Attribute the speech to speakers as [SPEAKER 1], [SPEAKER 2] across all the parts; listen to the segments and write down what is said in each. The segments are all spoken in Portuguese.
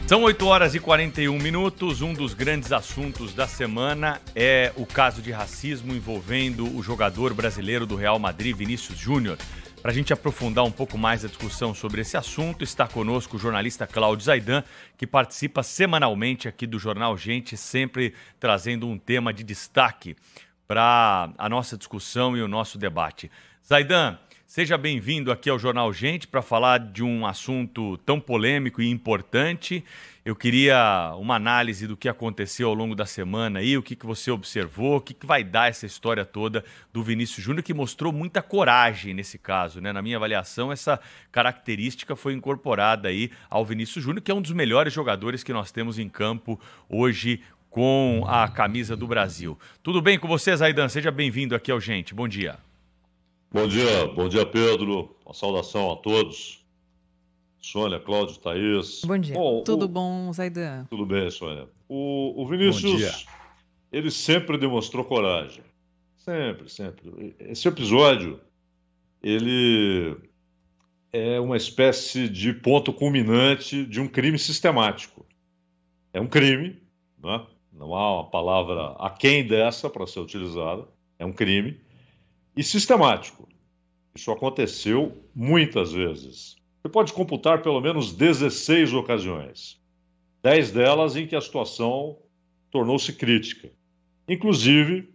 [SPEAKER 1] São 8 horas e 41 minutos. Um dos grandes assuntos da semana é o caso de racismo envolvendo o jogador brasileiro do Real Madrid, Vinícius Júnior. Para a gente aprofundar um pouco mais a discussão sobre esse assunto, está conosco o jornalista Cláudio Zaidan, que participa semanalmente aqui do Jornal Gente, sempre trazendo um tema de destaque para a nossa discussão e o nosso debate. Zaidan, seja bem-vindo aqui ao Jornal Gente para falar de um assunto tão polêmico e importante. Eu queria uma análise do que aconteceu ao longo da semana aí, o que você observou, o que vai dar essa história toda do Vinícius Júnior, que mostrou muita coragem nesse caso, né? Na minha avaliação, essa característica foi incorporada aí ao Vinícius Júnior, que é um dos melhores jogadores que nós temos em campo hoje com a camisa do Brasil. Tudo bem com você, Zaidan? Seja bem-vindo aqui ao Gente. Bom dia.
[SPEAKER 2] Bom dia, Pedro. Uma saudação a todos. Sônia, Cláudio, Thaís.
[SPEAKER 3] Bom dia. Tudo bom, Zaidan?
[SPEAKER 2] Tudo bem, Sônia. O Vinícius, ele sempre demonstrou coragem. Sempre. Esse episódio, ele é uma espécie de ponto culminante de um crime sistemático. É um crime, né? Não há uma palavra aquém dessa para ser utilizada. É um crime. E sistemático. Isso aconteceu muitas vezes. Você pode computar pelo menos 16 ocasiões. 10 delas em que a situação tornou-se crítica. Inclusive,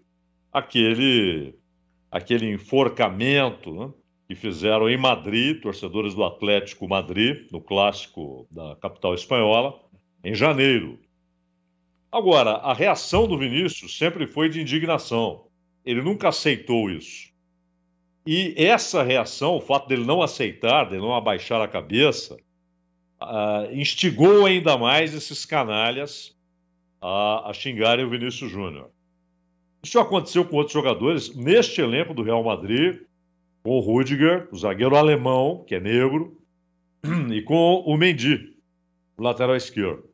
[SPEAKER 2] aquele enforcamento, né, que fizeram em Madrid, torcedores do Atlético Madrid, no clássico da capital espanhola, em janeiro. Agora, a reação do Vinícius sempre foi de indignação. Ele nunca aceitou isso. E essa reação, o fato dele não aceitar, dele não abaixar a cabeça, instigou ainda mais esses canalhas a xingarem o Vinícius Júnior. Isso aconteceu com outros jogadores neste elenco do Real Madrid, com o Rüdiger, o zagueiro alemão, que é negro, e com o Mendy, o lateral esquerdo.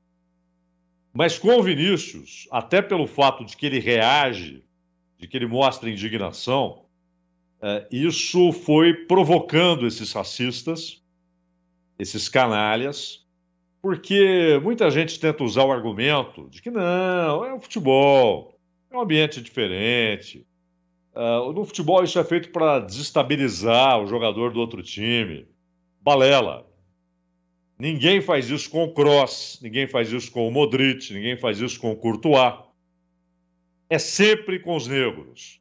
[SPEAKER 2] Mas com o Vinícius, até pelo fato de que ele reage, de que ele mostra indignação, isso foi provocando esses racistas, esses canalhas, porque muita gente tenta usar o argumento de que não, é o futebol, é um ambiente diferente. No futebol isso é feito para desestabilizar o jogador do outro time. Balela. Ninguém faz isso com o Kroos, ninguém faz isso com o Modric, ninguém faz isso com o Courtois. É sempre com os negros.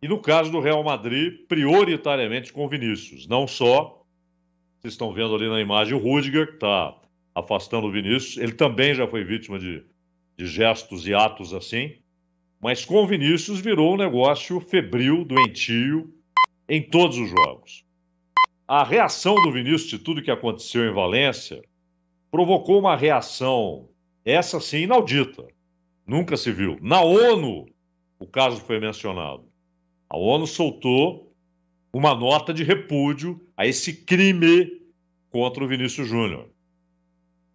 [SPEAKER 2] E no caso do Real Madrid, prioritariamente com o Vinícius. Não só, vocês estão vendo ali na imagem o Rüdiger, que está afastando o Vinícius. Ele também já foi vítima de gestos e atos assim. Mas com o Vinícius virou um negócio febril, doentio, em todos os jogos. A reação do Vinícius de tudo que aconteceu em Valência provocou uma reação, essa sim, inaudita. Nunca se viu. Na ONU, o caso foi mencionado. A ONU soltou uma nota de repúdio a esse crime contra o Vinícius Júnior.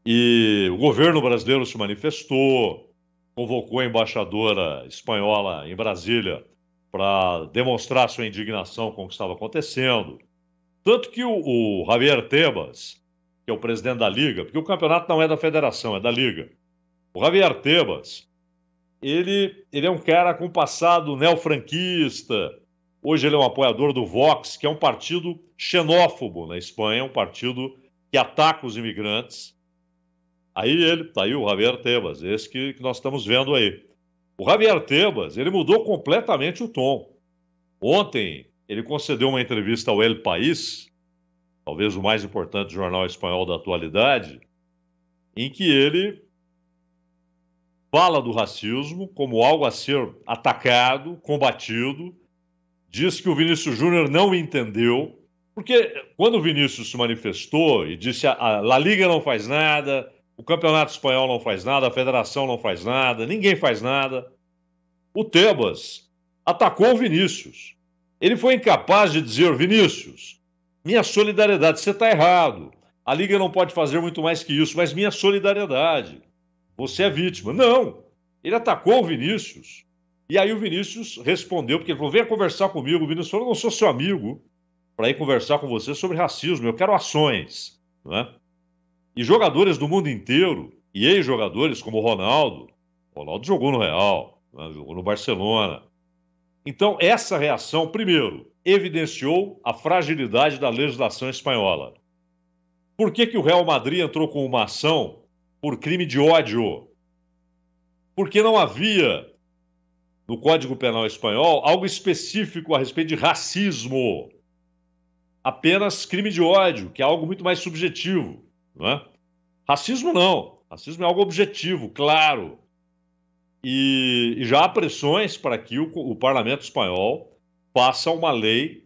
[SPEAKER 2] E o governo brasileiro se manifestou, convocou a embaixadora espanhola em Brasília para demonstrar sua indignação com o que estava acontecendo. Tanto que o Javier Tebas, que é o presidente da Liga, porque o campeonato não é da federação, é da Liga. O Javier Tebas, ele é um cara com passado neofranquista. Hoje ele é um apoiador do Vox, que é um partido xenófobo na Espanha, um partido que ataca os imigrantes. Tá aí o Javier Tebas, esse que nós estamos vendo aí. O Javier Tebas, ele mudou completamente o tom. Ontem, ele concedeu uma entrevista ao El País, talvez o mais importante jornal espanhol da atualidade, em que ele fala do racismo como algo a ser atacado, combatido, diz que o Vinícius Júnior não entendeu, porque quando o Vinícius se manifestou e disse a La Liga não faz nada, o Campeonato Espanhol não faz nada, a Federação não faz nada, ninguém faz nada, o Tebas atacou o Vinícius. Ele foi incapaz de dizer, Vinícius, minha solidariedade, você está errado, a Liga não pode fazer muito mais que isso, mas minha solidariedade. Você é vítima. Não, ele atacou o Vinícius. E aí o Vinícius respondeu, porque ele falou, venha conversar comigo. O Vinícius falou, eu não sou seu amigo para ir conversar com você sobre racismo, eu quero ações. Não é? E jogadores do mundo inteiro E ex-jogadores como o Ronaldo jogou no Real, né, jogou no Barcelona. Então, essa reação, primeiro, evidenciou a fragilidade da legislação espanhola. Por que o Real Madrid entrou com uma ação por crime de ódio? Porque não havia, no Código Penal espanhol, algo específico a respeito de racismo. Apenas crime de ódio, que é algo muito mais subjetivo. Não é? Racismo não. Racismo é algo objetivo, claro. E já há pressões para que o Parlamento espanhol faça uma lei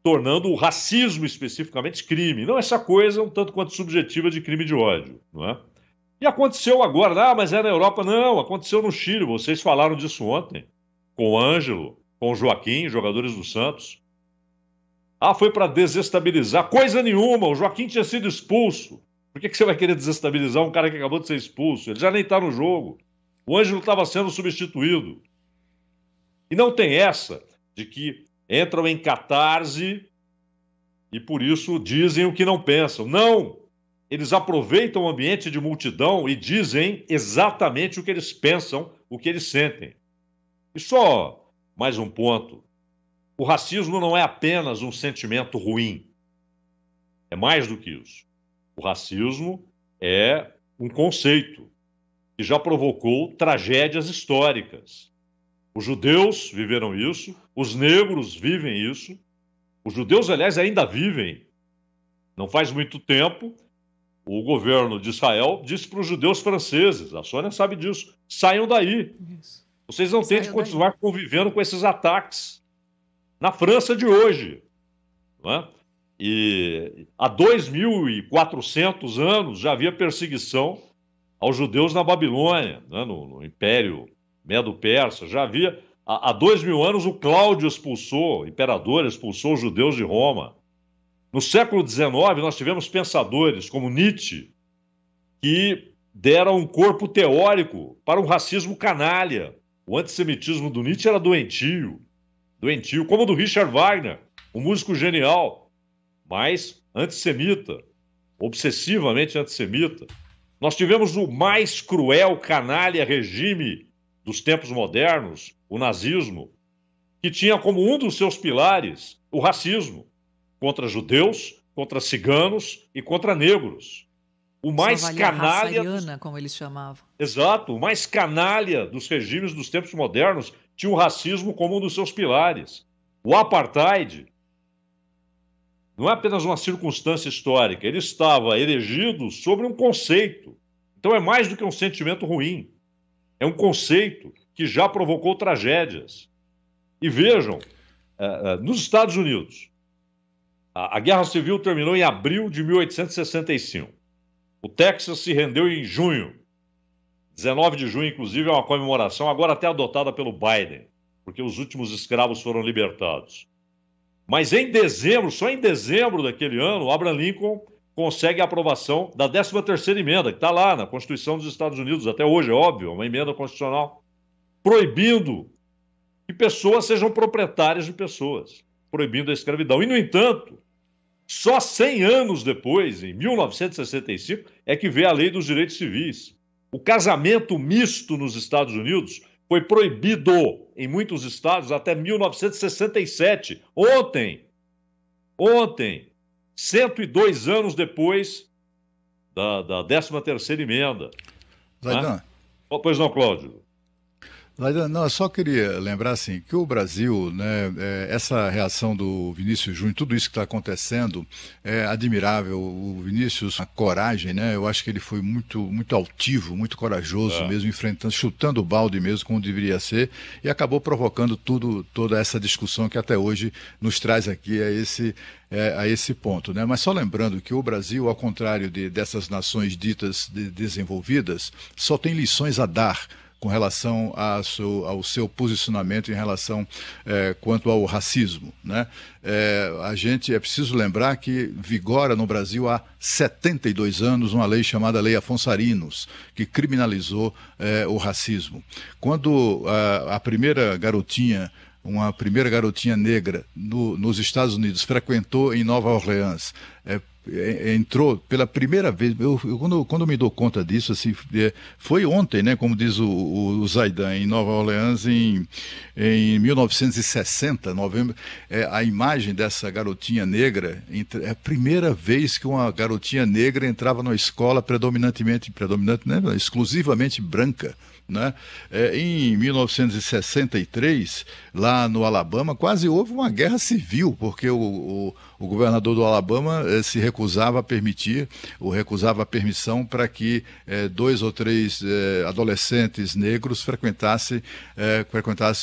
[SPEAKER 2] tornando o racismo especificamente crime. Não essa coisa um tanto quanto subjetiva de crime de ódio. Não é? E aconteceu agora, mas é na Europa. Não, aconteceu no Chile. Vocês falaram disso ontem, com o Ângelo, com o Joaquim, jogadores do Santos. Foi para desestabilizar. Coisa nenhuma, o Joaquim tinha sido expulso. Por que você vai querer desestabilizar um cara que acabou de ser expulso? Ele já nem está no jogo. O Ângelo estava sendo substituído. E não tem essa de que entram em catarse e por isso dizem o que não pensam. Não! Eles aproveitam o ambiente de multidão e dizem exatamente o que eles pensam, o que eles sentem. E só mais um ponto. O racismo não é apenas um sentimento ruim. É mais do que isso. O racismo é um conceito que já provocou tragédias históricas. Os judeus viveram isso, os negros vivem isso. Os judeus, aliás, ainda vivem. Não faz muito tempo, o governo de Israel disse para os judeus franceses, a Sônia sabe disso, saiam daí. Isso. Vocês não têm de continuar convivendo com esses ataques. Na França de hoje. Não é? E há 2.400 anos já havia perseguição aos judeus na Babilônia, né? no Império Medo-Persa. Já havia, há 2.000 anos, o imperador expulsou os judeus de Roma. No século XIX, nós tivemos pensadores como Nietzsche, que deram um corpo teórico para um racismo canalha. O antissemitismo do Nietzsche era doentio, como o do Richard Wagner, um músico genial, mas antissemita, obsessivamente antissemita. Nós tivemos o mais cruel, canalha regime dos tempos modernos, o nazismo, que tinha como um dos seus pilares o racismo contra judeus, contra ciganos e contra negros. O mais canalha...
[SPEAKER 3] Ariana, como eles chamavam.
[SPEAKER 2] Exato, o mais canalha dos regimes dos tempos modernos tinha o racismo como um dos seus pilares. O apartheid não é apenas uma circunstância histórica, ele estava erigido sobre um conceito. Então é mais do que um sentimento ruim. É um conceito que já provocou tragédias. E vejam, nos Estados Unidos, a Guerra Civil terminou em abril de 1865. O Texas se rendeu em junho. 19 de junho, inclusive, é uma comemoração agora até adotada pelo Biden, porque os últimos escravos foram libertados. Mas em dezembro, só em dezembro daquele ano, Abraham Lincoln consegue a aprovação da 13ª emenda, que está lá na Constituição dos Estados Unidos, até hoje, é óbvio, uma emenda constitucional, proibindo que pessoas sejam proprietárias de pessoas, proibindo a escravidão. E, no entanto, só 100 anos depois, em 1965, é que veio a Lei dos Direitos Civis. O casamento misto nos Estados Unidos foi proibido em muitos estados até 1967. Ontem, 102 anos depois da 13ª emenda.
[SPEAKER 4] Zaidan.
[SPEAKER 2] Né? Pois não, Cláudio.
[SPEAKER 4] Zaidan, não, eu só queria lembrar assim, que o Brasil, né, essa reação do Vinícius Júnior, tudo isso que está acontecendo é admirável. O Vinícius, a coragem, né, eu acho que ele foi muito, muito altivo, muito corajoso mesmo, enfrentando, chutando o balde mesmo, como deveria ser, e acabou provocando toda essa discussão que até hoje nos traz aqui a esse ponto, né? Mas só lembrando que o Brasil, ao contrário dessas nações ditas desenvolvidas, só tem lições a dar com relação ao seu posicionamento em relação quanto ao racismo, né? A gente é preciso lembrar que vigora no Brasil há 72 anos uma lei chamada Lei Afonso Arinos, que criminalizou o racismo. Quando uma primeira garotinha negra nos Estados Unidos frequentou em Nova Orleans entrou pela primeira vez, quando eu me dou conta disso, assim, foi ontem, né, como diz o Zaidan, em Nova Orleans, em 1960, novembro, a imagem dessa garotinha negra, é a primeira vez que uma garotinha negra entrava numa escola né, exclusivamente branca. Né? Em 1963, lá no Alabama, quase houve uma guerra civil, porque o governador do Alabama se recusava a permitir, ou recusava a permissão para que 2 ou 3 adolescentes negros frequentassem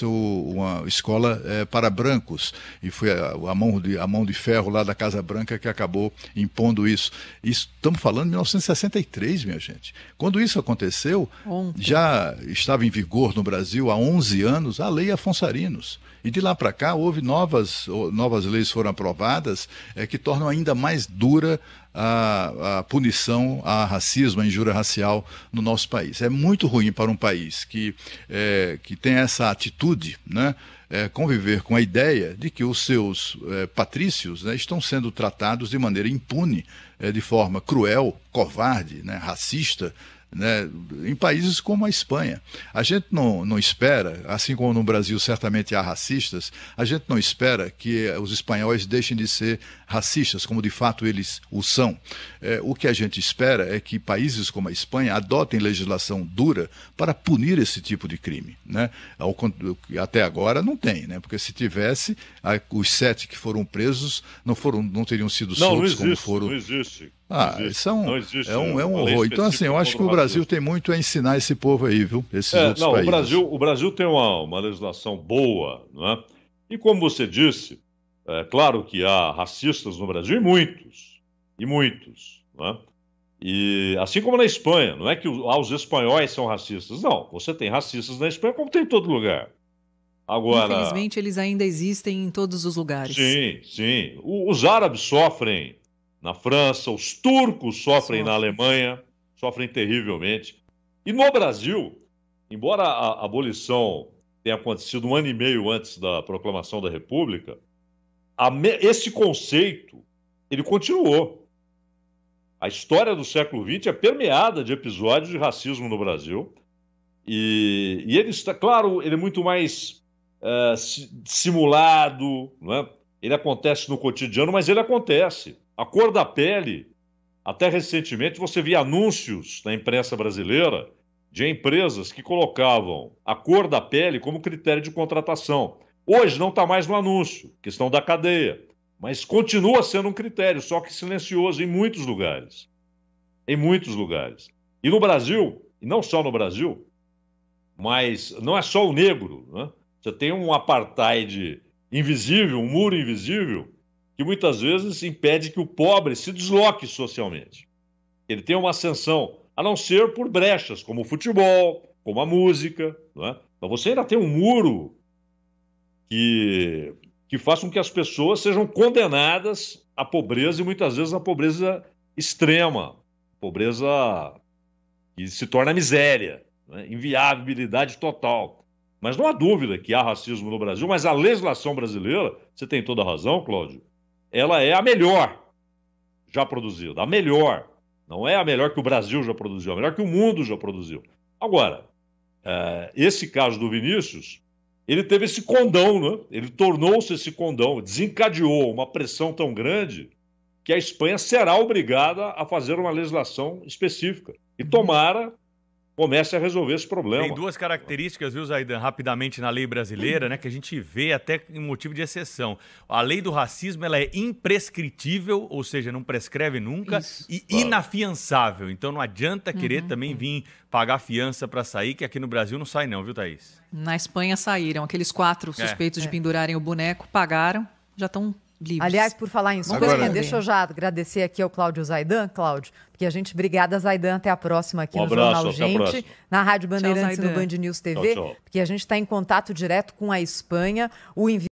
[SPEAKER 4] uma escola para brancos. E foi a mão de ferro lá da Casa Branca que acabou impondo isso. Estamos falando de 1963, minha gente. Quando isso aconteceu, já estava em vigor no Brasil há 11 anos a Lei Afonso Arinos. E de lá para cá houve novas leis foram aprovadas que tornam ainda mais dura a punição a racismo, a injúria racial no nosso país. É muito ruim para um país que tem essa atitude, né? Conviver com a ideia de que os seus patrícios, né, estão sendo tratados de maneira impune, de forma cruel, covarde, né, racista, né, em países como a Espanha. A gente não espera, assim como no Brasil certamente há racistas, a gente não espera que os espanhóis deixem de ser racistas, como de fato eles o são. O que a gente espera é que países como a Espanha adotem legislação dura para punir esse tipo de crime. Né? Até agora não tem, né? Porque se tivesse, os 7 que foram presos não teriam sido soltos como foram.
[SPEAKER 2] Não existe.
[SPEAKER 4] Isso é um horror. Então, assim, eu acho que o Brasil tem muito a ensinar esse povo aí, viu? Esses outros países.
[SPEAKER 2] O Brasil tem uma legislação boa, não é? E como você disse, é claro que há racistas no Brasil, e muitos, não é? E assim como na Espanha, não é que os espanhóis são racistas, não. Você tem racistas na Espanha como tem em todo lugar. Agora,
[SPEAKER 3] infelizmente, eles ainda existem em todos os lugares.
[SPEAKER 2] Sim. Os árabes sofrem na França, os turcos sofrem na Alemanha, sofrem terrivelmente. E no Brasil, embora a abolição tenha acontecido 1 ano e meio antes da proclamação da República, esse conceito, ele continuou. A história do século XX é permeada de episódios de racismo no Brasil. E ele está, claro, ele é muito mais simulado, não é? Ele acontece no cotidiano, mas ele acontece. A cor da pele, até recentemente você via anúncios na imprensa brasileira de empresas que colocavam a cor da pele como critério de contratação. Hoje não está mais no anúncio, questão da cadeia, mas continua sendo um critério, só que silencioso em muitos lugares. Em muitos lugares. E no Brasil, e não só no Brasil, mas não é só o negro, né? Você tem um apartheid invisível, um muro invisível, que muitas vezes impede que o pobre se desloque socialmente. Ele tem uma ascensão, a não ser por brechas, como o futebol, como a música, não é? Mas você ainda tem um muro que faz com que as pessoas sejam condenadas à pobreza, e muitas vezes à pobreza extrema, pobreza que se torna miséria, né? Inviabilidade total. Mas não há dúvida que há racismo no Brasil, mas a legislação brasileira, você tem toda a razão, Cláudio, ela é a melhor já produzida, a melhor. Não é a melhor que o Brasil já produziu, a melhor que o mundo já produziu. Agora, esse caso do Vinícius, ele teve esse condão, né? Ele tornou-se esse condão, desencadeou uma pressão tão grande que a Espanha será obrigada a fazer uma legislação específica. E tomara comece a resolver esse problema.
[SPEAKER 1] Tem 2 características, viu, Zaidan, rapidamente na lei brasileira, né, que a gente vê até em motivo de exceção. A lei do racismo, ela é imprescritível, ou seja, não prescreve nunca, e inafiançável. Então não adianta querer também vir pagar fiança para sair, que aqui no Brasil não sai não, viu, Thaís?
[SPEAKER 3] Na Espanha saíram. Aqueles 4 suspeitos de pendurarem o boneco, pagaram, já estão livres.
[SPEAKER 5] Aliás, por falar em Espanha, deixa eu já agradecer aqui ao Cláudio Zaidan, Cláudio, porque a gente, obrigada, Zaidan, até a próxima aqui no Jornal Gente, na Rádio Bandeirantes e no Band News TV, porque a gente está em contato direto com a Espanha, o